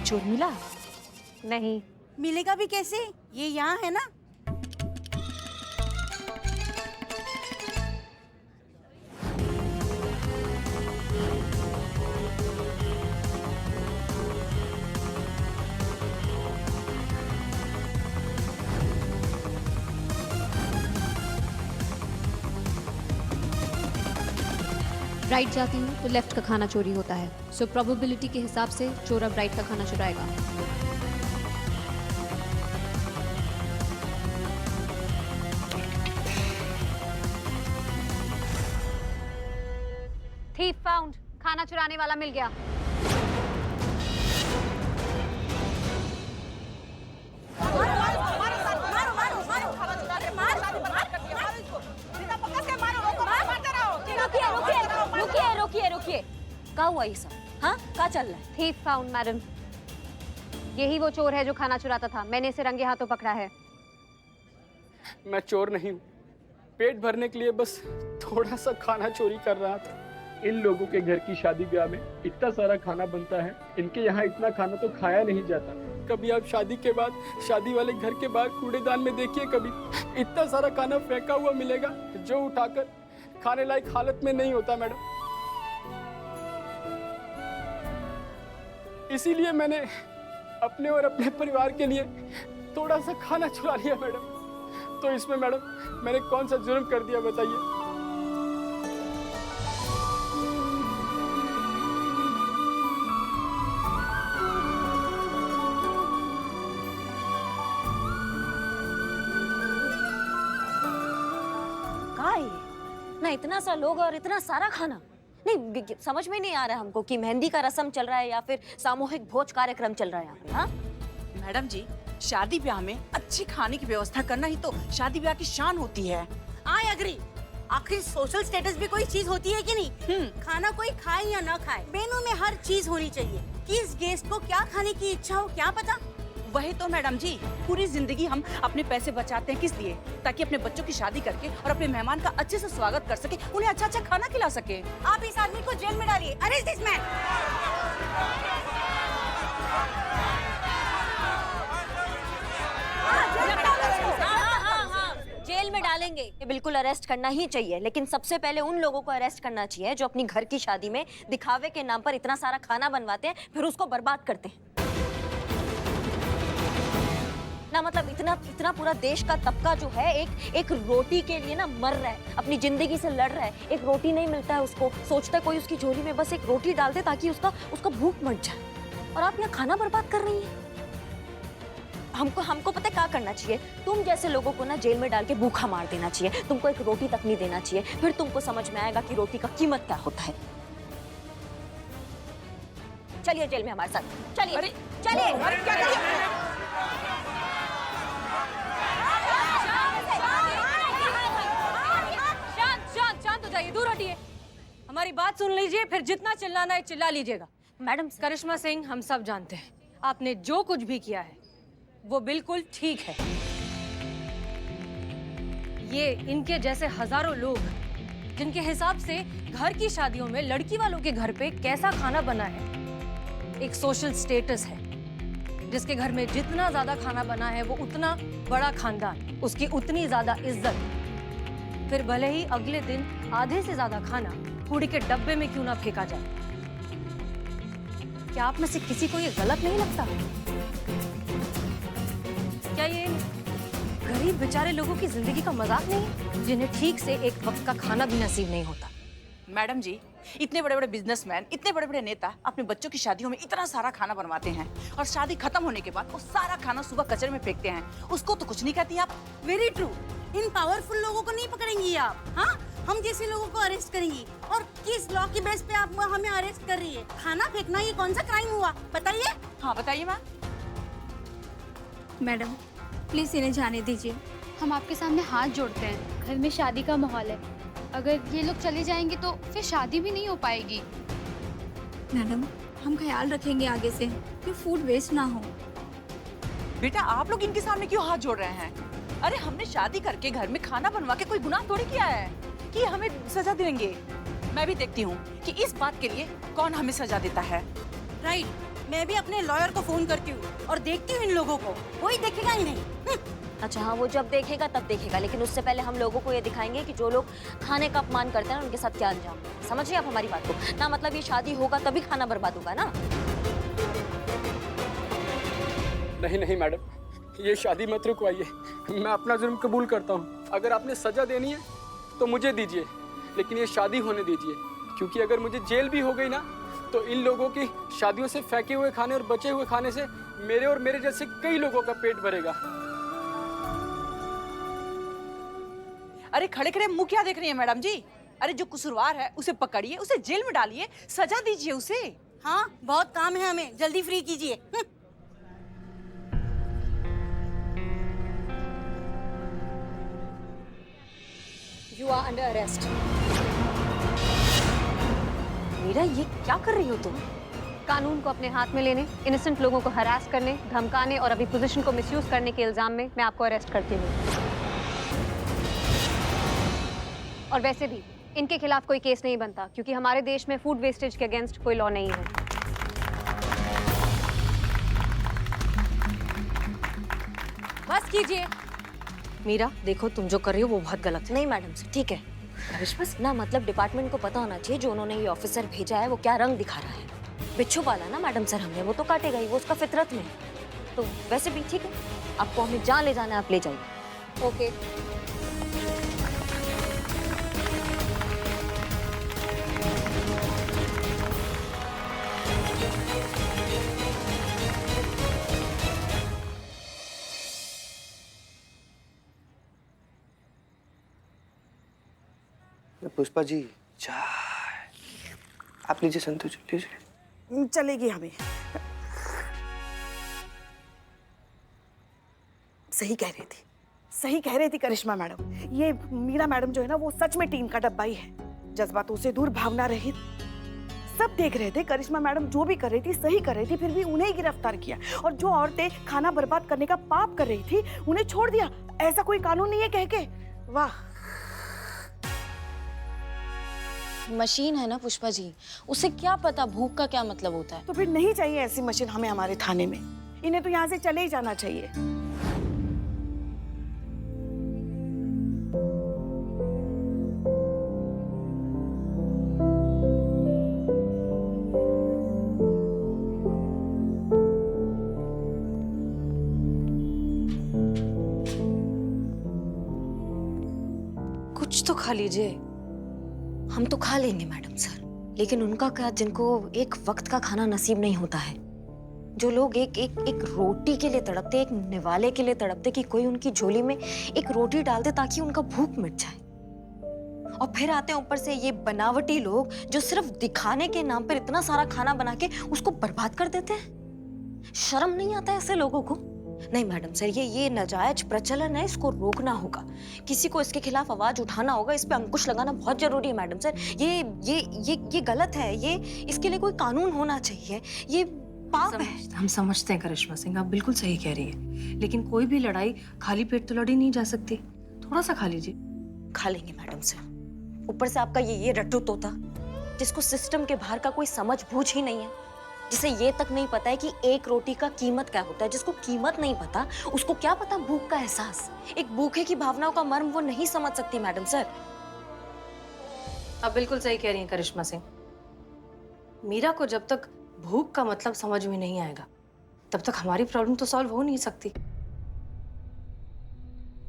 चोर मिला? नहीं। मिलेगा भी कैसे? ये यहाँ है ना। राइट जाती हूँ तो लेफ्ट का खाना चोरी होता है। सो प्रोबेबिलिटी के हिसाब से चोर अब राइट का खाना चुराएगा। Thief found. खाना चुराने वाला मिल गया। रुकिए। क्या हुआ ये सब? हाँ, क्या चल रहा है? Thief found madam. यही वो चोर है जो खाना चुराता था। मैंने इसे रंगे हाथों पकड़ा है। मैं चोर नहीं हूँ, पेट भरने के लिए बस थोड़ा सा खाना चोरी कर रहा था। इन लोगों के घर की शादी ब्याह में इतना सारा खाना बनता है, इनके यहाँ इतना खाना तो खाया नहीं जाता। कभी आप शादी के बाद शादी वाले घर के बाहर कूड़ेदान में देखिए, कभी इतना सारा खाना फेंका हुआ मिलेगा जो उठाकर खाने लायक हालत में नहीं होता मैडम। इसीलिए मैंने अपने और अपने परिवार के लिए थोड़ा सा खाना चुरा लिया मैडम। तो इसमें मैडम मैंने कौन सा जुर्म कर दिया बताइए? ना इतना सा लोग और इतना सारा खाना। नहीं, समझ में नहीं आ रहा हमको कि मेहंदी का रस्म चल रहा है या फिर सामूहिक भोज कार्यक्रम चल रहा है यहाँ पे। हाँ मैडम जी, शादी ब्याह में अच्छी खाने की व्यवस्था करना ही तो शादी ब्याह की शान होती है। I agree. आखिर सोशल स्टेटस भी कोई चीज होती है कि नहीं? खाना कोई खाए या ना खाए, मेनू में हर चीज होनी चाहिए। किस गेस्ट को क्या खाने की इच्छा हो क्या पता। वही तो मैडम जी, पूरी जिंदगी हम अपने पैसे बचाते हैं किस लिए? ताकि अपने बच्चों की शादी करके और अपने मेहमान का अच्छे से स्वागत कर सके, उन्हें अच्छा अच्छा खाना खिला सके। आप इस आदमी को जेल में डालिए। Arrest this man. जेल में डालेंगे, ये बिल्कुल अरेस्ट करना ही चाहिए। लेकिन सबसे पहले उन लोगों को अरेस्ट करना चाहिए जो अपनी घर की शादी में दिखावे के नाम पर इतना सारा खाना बनवाते हैं, फिर उसको बर्बाद करते हैं ना। मतलब इतना पूरा देश का तबका जो है एक रोटी के लिए ना मर रहा है, अपनी जिंदगी से लड़ रहा है। एक रोटी नहीं मिलता है उसको, सोचता है कोई उसकी झोली में बस एक रोटी डाल दे ताकि उसका भूख मट जाए। और आप यहाँ खाना बर्बाद कर रही हैं। हमको पता है क्या करना चाहिए? तुम जैसे लोगों को ना जेल में डाल के भूखा मार देना चाहिए। तुमको एक रोटी तक नहीं देना चाहिए, फिर तुमको समझ में आएगा कि रोटी का कीमत क्या होता है। चलिए जेल में हमारे साथ, चलिए चलिए। शांत हो जाइए, दूर हटिए। हमारी बात सुन लीजिए, फिर जितना चिल्लाना है चिल्ला लीजिएगा। मैडम करिश्मा सिंह, हम सब जानते हैं आपने जो कुछ भी किया है वो बिल्कुल ठीक है। ये इनके जैसे हजारों लोग जिनके हिसाब से घर की शादियों में लड़की वालों के घर पे कैसा खाना बना है एक सोशल स्टेटस है। जिसके घर में जितना ज्यादा खाना बना है वो उतना बड़ा खानदान, उसकी उतनी ज्यादा इज्जत। फिर भले ही अगले दिन आधे से ज्यादा खाना कूड़े के डब्बे में क्यों ना फेंका जाए। क्या आप में से किसी को ये गलत नहीं लगता? क्या ये गरीब बेचारे लोगों की जिंदगी का मजाक नहीं, जिन्हें ठीक से एक वक्त का खाना भी नसीब नहीं होता? मैडम जी, इतने बड़े बड़े बिजनेसमैन, इतने बड़े बड़े नेता अपने बच्चों की शादियों में इतना सारा खाना बनवाते हैं और शादी खत्म होने के बाद वो सारा खाना सुबह कचरे में फेंकते हैं। उसको तो कुछ नहीं कहती आप। Very true. इन पावरफुल लोगों को नहीं पकड़ेंगी आप। हाँ, हम जैसे लोगों को अरेस्ट करेंगी। और किस लॉ की बेस पे आप हमें अरेस्ट कर रही है? खाना फेंकना ये कौन सा क्राइम हुआ बताइए? हाँ बताइए मैम। मैडम प्लीज इन्हें जाने दीजिए। हम आपके सामने हाथ जोड़ते हैं। घर में शादी का माहौल है, अगर ये लोग चले जाएंगे तो फिर शादी भी नहीं हो पाएगी। मैडम हम ख्याल रखेंगे आगे से कि फूड वेस्ट ना हो। बेटा आप लोग इनके सामने क्यों हाथ जोड़ रहे हैं? अरे हमने शादी करके घर में खाना बनवा के कोई गुनाह थोड़ी किया है कि हमें सजा देंगे। मैं भी देखती हूँ कि इस बात के लिए कौन हमें सजा देता है। राइट, मैं भी अपने लॉयर को फोन करती हूँ और देखती हूँ इन लोगों को, कोई देखेगा ही नहीं। अच्छा हाँ, वो जब देखेगा तब देखेगा, लेकिन उससे पहले हम लोगों को ये दिखाएंगे कि जो लोग खाने का अपमान करते हैं उनके साथ क्या अंजाम है। समझ रहे आप हमारी बात को ना? मतलब ये शादी होगा तभी खाना बर्बाद होगा ना? नहीं नहीं मैडम, ये शादी मत रुकवाइए। मैं अपना जुर्म कबूल करता हूँ। अगर आपने सजा देनी है तो मुझे दीजिए, लेकिन ये शादी होने दीजिए, क्योंकि अगर मुझे जेल भी हो गई ना तो इन लोगों की शादियों से फेंके हुए खाने और बचे हुए खाने से मेरे और मेरे जैसे कई लोगों का पेट भरेगा। अरे खड़े खड़े मुंह क्या देख रही है मैडम जी? अरे जो कसूरवार है उसे पकड़िए, उसे जेल में डालिए, सजा दीजिए उसे। हाँ, बहुत काम है हमें, जल्दी फ्री कीजिए। You are under arrest. Meera, ये क्या कर रही हो तुम? कानून को अपने हाथ में लेने, इनोसेंट लोगों को हरास करने, धमकाने और अभी पोजीशन को मिसयूज करने के इल्जाम में मैं आपको अरेस्ट करती हूँ। और वैसे भी इनके खिलाफ कोई केस नहीं बनता, क्योंकि हमारे देश में फूड वेस्टेज के अगेंस्ट कोई लॉ नहीं है। बस कीजिए। मीरा देखो, तुम जो कर रही हो वो बहुत गलत है। नहीं मैडम सर, ठीक है। बस ना, मतलब डिपार्टमेंट को पता होना चाहिए जो उन्होंने ये ऑफिसर भेजा है वो क्या रंग दिखा रहा है। बिच्छू पाला ना मैडम सर हमने, वो तो काटेगा ही, वो उसका फितरत में है। तो वैसे भी ठीक है, आपको हमें जहाँ ले जाना है आप ले जाइए। ओके। पुष्पा जी, चाय आप लीजिए, संतोष लीजिए। चलेगी हमें। सही कह रही थी, सही कह रही थी करिश्मा मैडम। ये मीरा मैडम जो है ना, वो सच में टीन का डब्बा ही है। जज्बातों से दूर, भावना रहित। सब देख रहे थे करिश्मा मैडम जो भी कर रही थी सही कर रही थी, फिर भी उन्हें ही गिरफ्तार किया। और जो औरतें खाना बर्बाद करने का पाप कर रही थी उन्हें छोड़ दिया। ऐसा कोई कानून नहीं है कह के। वाह। मशीन है ना पुष्पा जी, उसे क्या पता भूख का क्या मतलब होता है। तो फिर नहीं चाहिए ऐसी मशीन हमें हमारे थाने में। इन्हें तो यहाँ से चले ही जाना चाहिए। कुछ तो खा लीजिए। हम तो खा लेंगे मैडम सर, लेकिन उनका क्या जिनको एक वक्त का खाना नसीब नहीं होता है। जो लोग एक रोटी के लिए तड़पते, एक निवाले के लिए तड़पते कि कोई उनकी झोली में एक रोटी डाल दे ताकि उनका भूख मिट जाए। और फिर आते हैं ऊपर से ये बनावटी लोग जो सिर्फ दिखाने के नाम पर इतना सारा खाना बना के उसको बर्बाद कर देते हैं। शर्म नहीं आता ऐसे लोगों को? नहीं मैडम सर, ये नाजायज प्रचलन है, इसको रोकना होगा। किसी को इसके खिलाफ आवाज उठाना होगा, इस पे अंकुश लगाना बहुत जरूरी है मैडम सर। ये गलत है, ये इसके लिए कोई कानून होना चाहिए। ये पाप है। हम समझते हैं करिश्मा सिंह, आप बिल्कुल सही कह रही है, लेकिन कोई भी लड़ाई खाली पेट तो लड़ी नहीं जा सकती। थोड़ा सा खा लीजिए। खा लेंगे मैडम सर। ऊपर से आपका ये रट्टू तोता जिसको सिस्टम के बाहर का कोई समझ बूझ ही नहीं है, जिसे ये तक नहीं पता है कि एक रोटी का कीमत क्या होता है। जिसको कीमत नहीं पता उसको क्या पता भूख का एहसास। एक भूखे की भावनाओं का मर्म वो नहीं समझ सकती मैडम सर। आप बिल्कुल सही कह रही हैं करिश्मा सिंह। मीरा को जब तक भूख का मतलब समझ में नहीं आएगा तब तक हमारी प्रॉब्लम तो सॉल्व हो नहीं सकती।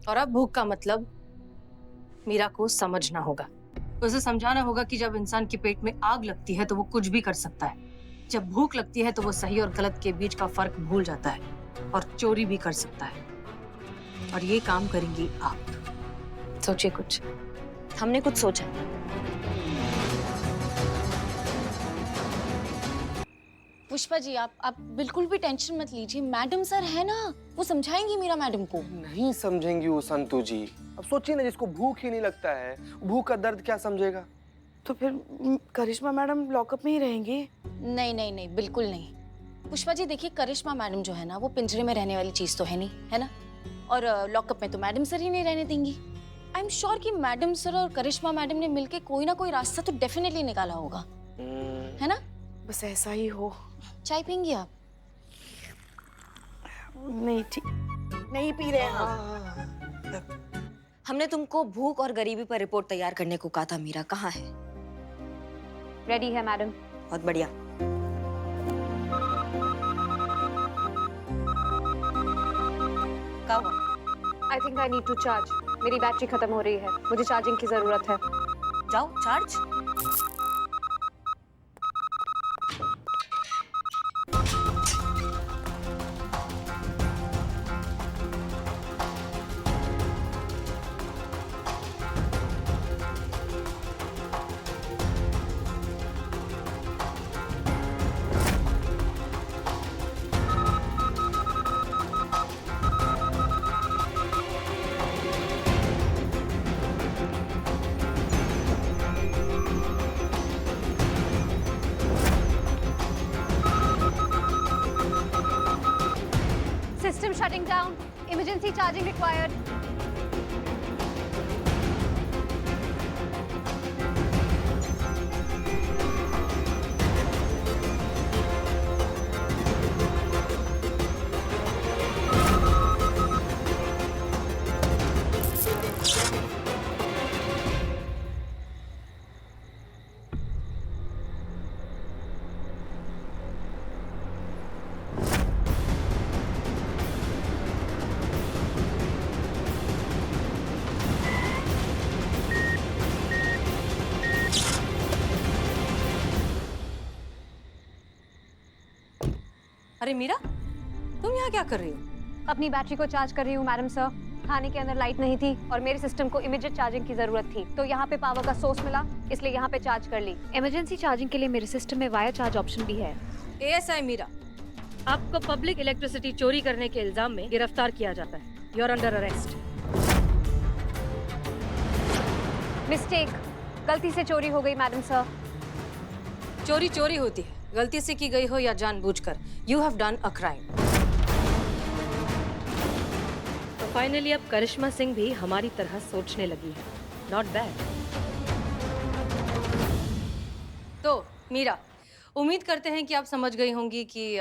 और अब भूख का मतलब मीरा को समझना होगा, उसे समझाना होगा कि जब इंसान के पेट में आग लगती है तो वो कुछ भी कर सकता है। जब भूख लगती है तो वो सही और गलत के बीच का फर्क भूल जाता है और चोरी भी कर सकता है। और ये काम करेंगी आप। सोचिए कुछ। हमने कुछ सोचा। पुष्पा जी, आप बिल्कुल भी टेंशन मत लीजिए। मैडम सर है ना, वो समझाएंगी मीरा मैडम को। नहीं समझेंगी वो संतू जी। अब सोचिए ना, जिसको भूख ही नहीं लगता है, भूख का दर्द क्या समझेगा। तो फिर करिश्मा मैडम लॉकअप में ही रहेंगी? नहीं नहीं नहीं, बिल्कुल नहीं। पुष्पा जी देखिए, करिश्मा मैडम जो है ना वो पिंजरे में रहने वाली चीज तो है नहीं, है ना। और लॉकअप में तो मैडम सर ही नहीं रहने देंगी। आई एम श्योर कि मैडम सर और करिश्मा मैडम ने मिलके कोई ना कोई रास्ता तो डेफिनेटली निकाला होगा, है ना। बस ऐसा ही हो। चाय पियेंगी आप? नहीं ठीक, नहीं पी रहे हैं। हमने तुमको भूख और गरीबी पर रिपोर्ट तैयार करने को कहा था मीरा, कहाँ है? रेडी है मैडम। बहुत बढ़िया। क्या हुआ? I think I need to charge. मेरी बैटरी खत्म हो रही है, मुझे चार्जिंग की जरूरत है। जाओ charge. System shutting down. Emergency charging required. अरे मीरा, तुम यहाँ क्या कर रही हो? अपनी बैटरी को चार्ज कर रही हूँ मैडम सर। खाने के अंदर लाइट नहीं थी और मेरे सिस्टम को इमीडिएट चार्जिंग की जरूरत थी, तो यहाँ पे पावर का सोर्स मिला, इसलिए यहाँ पे चार्ज कर ली। इमरजेंसी चार्जिंग के लिए मेरे सिस्टम में वायर चार्ज ऑप्शन भी है। ASI मीरा, आपको पब्लिक इलेक्ट्रिसिटी चोरी करने के इल्जाम में गिरफ्तार किया जाता है। You are under arrest. Mistake, गलती से चोरी हो गई मैडम सर। चोरी चोरी होती है, गलती से की गई हो या जानबूझकर। You have done a crime. तो फाइनली अब करिश्मा सिंह भी हमारी तरह सोचने लगी है। Not bad. तो मीरा, उम्मीद करते हैं कि आप समझ गई होंगी कि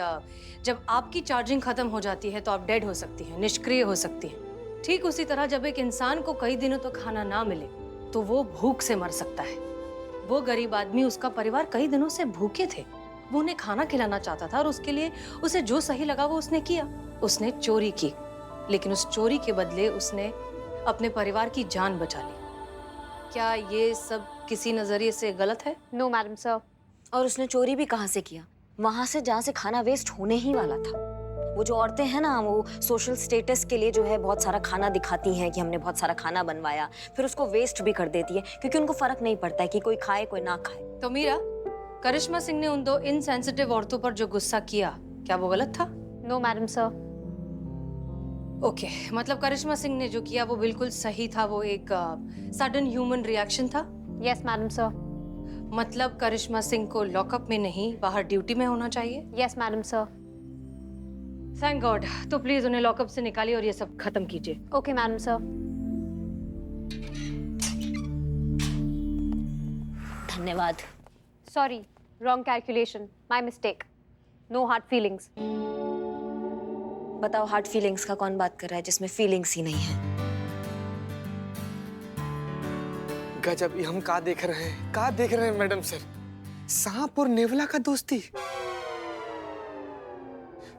जब आपकी चार्जिंग खत्म हो जाती है तो आप डेड हो सकती हैं, निष्क्रिय हो सकती हैं। ठीक उसी तरह जब एक इंसान को कई दिनों तक खाना ना मिले तो वो भूख से मर सकता है। वो गरीब आदमी, उसका परिवार कई दिनों से भूखे थे। वो उन्हें खाना खिलाना चाहता था और उसके लिए उसे जो सही लगा वो उसने किया। उसने चोरी की, लेकिन उस चोरी के बदले उसने अपने परिवार की जान बचा ली। क्या ये सब किसी नजरिए से गलत है? No madam sir. और उसने चोरी भी कहाँ से किया? वहां से जहाँ से खाना वेस्ट होने ही वाला था। वो जो औरतें हैं ना, वो सोशल स्टेटस के लिए जो है बहुत सारा खाना दिखाती हैं कि हमने बहुत सारा खाना बनवाया, फिर उसको वेस्ट भी कर देती है क्योंकि उनको फर्क नहीं पड़ता है कि कोई खाए कोई ना खाए। तो मीरा, करिश्मा सिंह ने उन दो इनसेंसिटिव औरतों पर जो गुस्सा किया, क्या वो गलत था? No madam sir. ओके, मतलब करिश्मा सिंह ने जो किया वो बिल्कुल सही था। वो एक सडन ह्यूमन रिएक्शन था। Yes madam sir. मतलब करिश्मा सिंह को लॉकअप में नहीं, बाहर ड्यूटी में होना चाहिए। Yes madam sir. Thank God. तो प्लीज उन्हें लॉकअप से निकालिए और ये सब खत्म कीजिए। Okay madam sir. धन्यवाद। Sorry, wrong calculation, my mistake. No hard feelings. बताओ, हार्ट फीलिंग्स का कौन बात कर रहा है जिसमें फीलिंग्स ही नहीं है? गजब, ये हम का देख रहे हैं? का देख रहे हैं मैडम सर? सांप और नेवला का दोस्ती।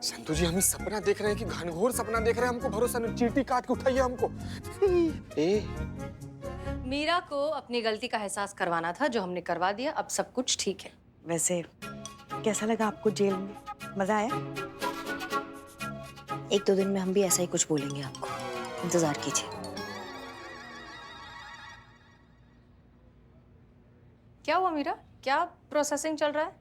संतू जी, हम सपना देख रहे हैं कि घनघोर सपना देख रहे हैं? हमको भरोसा नहीं, चींटी काट के उठाइए हमको। मीरा को अपनी गलती का एहसास करवाना था, जो हमने करवा दिया। अब सब कुछ ठीक है। वैसे कैसा लगा आपको जेल में? मजा आया? 1-2 दिन में हम भी ऐसा ही कुछ बोलेंगे आपको, इंतजार कीजिए। क्या हुआ मीरा? क्या प्रोसेसिंग चल रहा है?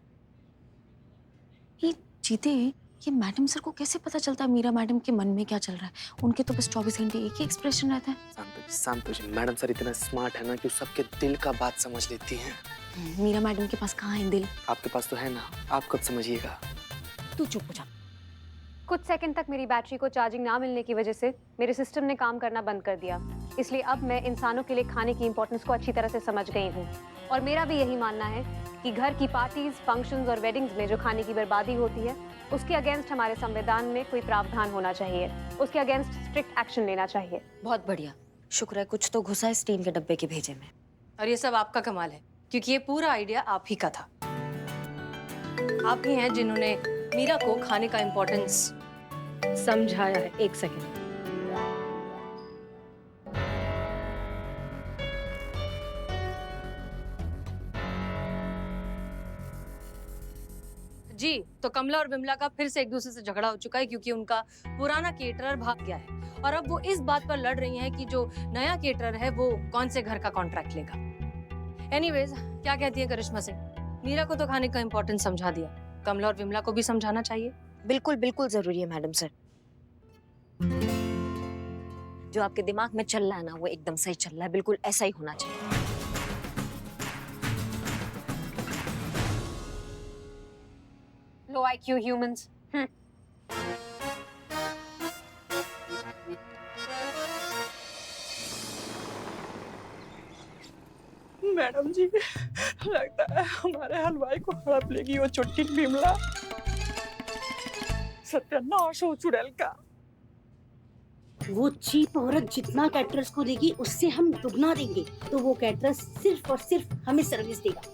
ये जीते, ये मैडम सर को कैसे पता चलता है मीरा मैडम के मन में क्या चल रहा है? उनके तो बस 24 घंटे एक ही एक्सप्रेशन रहता है। शांतु जी, मैडम सर इतना स्मार्ट है ना कि सबके दिल का बात समझ लेती हैं। मीरा मैडम के पास कहाँ है दिल? आपके पास तो है ना, आप कब समझिएगा? तू चुप हो जा। कुछ सेकंड तक मेरी बैटरी को चार्जिंग ना मिलने की वजह से मेरे सिस्टम ने काम करना बंद कर दिया। इसलिए अब मैं इंसानों के लिए खाने की इंपॉर्टेंस को अच्छी तरह से समझ गई हूँ और मेरा भी यही मानना है कि कि घर की पार्टीज, फंक्शंस और वेडिंग्स में जो खाने की बर्बादी होती है, उसके अगेंस्ट हमारे संविधान में कोई प्रावधान होना चाहिए। उसके अगेंस्ट स्ट्रिक्ट एक्शन लेना चाहिए। बहुत बढ़िया, शुक्र है कुछ तो घुसा इस टीन के डब्बे के भेजे में। और ये सब आपका कमाल है, क्योंकि ये पूरा आइडिया आप ही का था। आप ही हैं जिन्होंने मीरा को खाने का इम्पोर्टेंस समझाया है। एक सेकेंड, जी तो कमला और विमला का फिर से एक दूसरे से झगड़ा हो चुका है, क्योंकि उनका पुराना केटरर भाग गया है और अब वो इस बात पर लड़ रही हैं कि जो नया केटरर है वो कौन से घर का कॉन्ट्रैक्ट लेगा। एनीवेज, क्या कहती है करिश्मा सिंह? मीरा को तो खाने का इम्पोर्टेंस समझा दिया, कमला और विमला को भी समझाना चाहिए। बिल्कुल बिल्कुल जरूरी है मैडम सर। जो आपके दिमाग में चल रहा है ना वो एकदम सही चल रहा है, बिल्कुल ऐसा ही होना चाहिए। लो IQ ह्यूमंस। मैडम जी, लगता है हमारे हलवाई को हड़प लेगी वो चुटकी बिमला। सत्यानाश हो चुड़ैल का। वो चीप औरत जितना कैटरर्स को देगी उससे हम दुगना देंगे, तो वो कैटरर्स सिर्फ और सिर्फ हमें सर्विस देगा।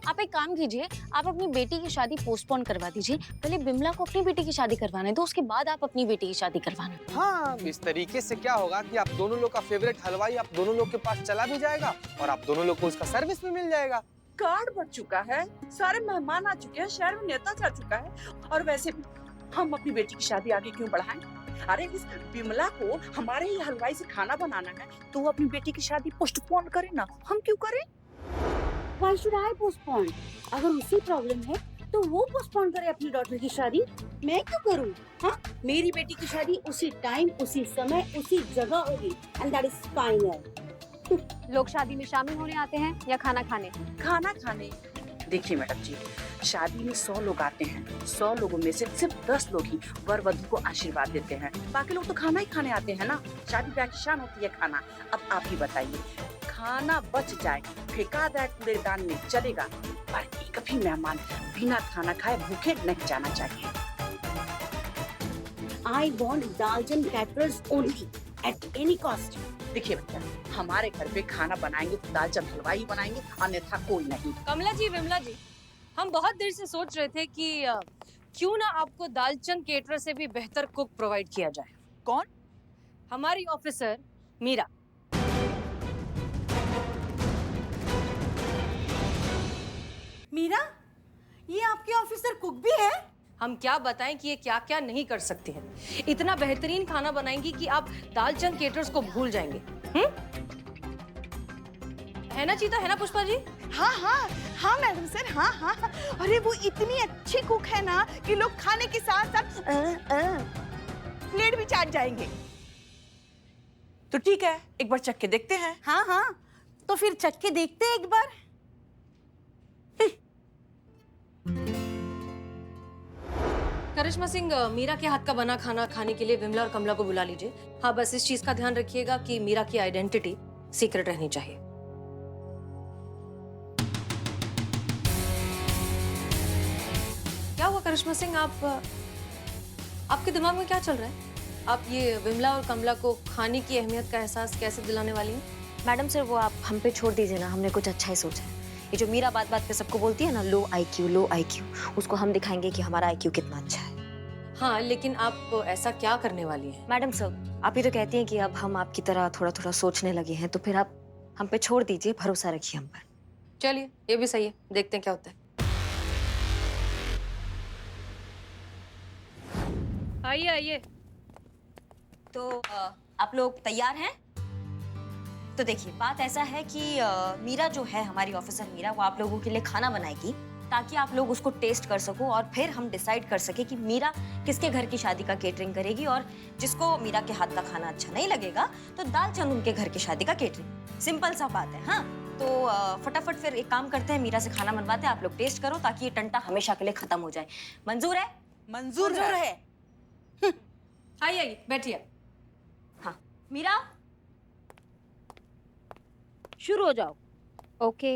आप एक काम कीजिए, आप अपनी बेटी की शादी पोस्टपोन करवा दीजिए। पहले बिमला को अपनी बेटी की शादी करवाने दो, उसके बाद आप अपनी बेटी की शादी करवाना। हाँ, इस तरीके से क्या होगा कि आप दोनों लोग का फेवरेट हलवाई आप दोनों लोग के पास चला भी जाएगा और आप दोनों लोग को उसका सर्विस भी मिल जाएगा। कार्ड बढ़ चुका है, सारे मेहमान आ चुके हैं, शहर में नेता जा चुका है, और वैसे भी हम अपनी बेटी की शादी आगे क्यों बढ़ाएं? अरे इस बिमला को हमारे ही हलवाई से खाना बनाना है, तो वो अपनी बेटी की शादी पोस्टपोन करे ना, हम क्यों करें? Why should I postpone? अगर उसे प्रॉब्लम है तो वो पोस्टपोन करे अपनी डॉटर की शादी, मैं क्यों करूं? हाँ, मेरी बेटी की शादी उसी टाइम, उसी समय, उसी जगह होगी, and that is final. लोग शादी में शामिल होने आते हैं या खाना खाने? खाना खाने। देखिए मैडम जी, शादी में 100 लोग आते हैं, 100 लोगों में से सिर्फ 10 लोग ही वर वधू को आशीर्वाद देते हैं, बाकी लोग तो खाना ही खाने आते हैं ना। शादी ब्याह की शान होती है खाना। अब आप ही बताइए, खाना बच जाए, फेंका जाए कूड़ेदान में, चलेगा, पर एक भी मेहमान बिना खाना खाए भूखे नहीं जाना चाहिए। I want Dalchan caterers only at any cost. देखिए बच्चा, हमारे घर पे खाना बनाएंगे तो दालचन हलवाई बनाएंगे, अन्यथा कोई नहीं। कमला जी, विमला जी, हम बहुत देर से सोच रहे थे कि क्यों ना आपको दालचंद केटरर से भी बेहतर कुक प्रोवाइड किया जाए। कौन? हमारी ऑफिसर मीरा। मीरा, ये आपके ऑफिसर कुक भी है? हम क्या बताएं कि ये क्या क्या नहीं कर सकती हैं। इतना बेहतरीन खाना बनाएंगी कि आप दालचंद केटरर्स को भूल जाएंगे। है ना चीता, है ना पुष्पा जी? हाँ हाँ हाँ मैडम सर, हाँ हाँ। अरे वो इतनी अच्छी कुक है ना कि लोग खाने के साथ साथ प्लेट भी चाट जाएंगे। तो ठीक है, एक बार चख के देखते हैं। हाँ हाँ, तो फिर चख के देखते हैं एक बार। करिश्मा सिंह, मीरा के हाथ का बना खाना खाने के लिए विमला और कमला को बुला लीजिए। हाँ, बस इस चीज का ध्यान रखिएगा कि मीरा की आइडेंटिटी सीक्रेट रहनी चाहिए। क्या हुआ करिश्मा सिंह, आपके दिमाग में क्या चल रहा है? आप ये विमला और कमला को खाने की अहमियत का एहसास कैसे दिलाने वाली हैं? मैडम सर, वो आप हम पे छोड़ दीजिए ना, हमने कुछ अच्छा ही सोचा है। ये जो मीरा बात बात पे सबको बोलती है ना, लो IQ, उसको हम दिखाएंगे कि हमारा IQ कितना अच्छा है। हाँ, लेकिन आप ऐसा क्या करने वाली हैं? मैडम सर, आप ही तो कहती हैं कि अब हम आपकी तरह थोड़ा थोड़ा सोचने लगे हैं, तो फिर आप हम पे छोड़ दीजिए, भरोसा रखिए हम पर। चलिए, ये भी सही है, देखते हैं क्या होता है। आइए आइए। तो आप लोग तैयार हैं? तो देखिए, बात ऐसा है कि मीरा जो है, हमारी ऑफिसर मीरा, वो आप लोगों के लिए खाना बनाएगी ताकि आप लोग उसको टेस्ट कर सको और फिर हम डिसाइड कर सके कि मीरा किसके घर की शादी का केटरिंग करेगी, और जिसको मीरा के हाथ का खाना अच्छा नहीं लगेगा तो दालचंद उनके घर की शादी का केटरिंग। सिंपल सा बात है। हाँ, तो फटाफट फिर एक काम करते हैं, मीरा से खाना बनवाते हैं, आप लोग टेस्ट करो ताकि ये टंटा हमेशा के लिए खत्म हो जाए। मंजूर है? मंजूर है। आइए आइए, बैठिए। हाँ, मीरा शुरू हो जाओ। ओके।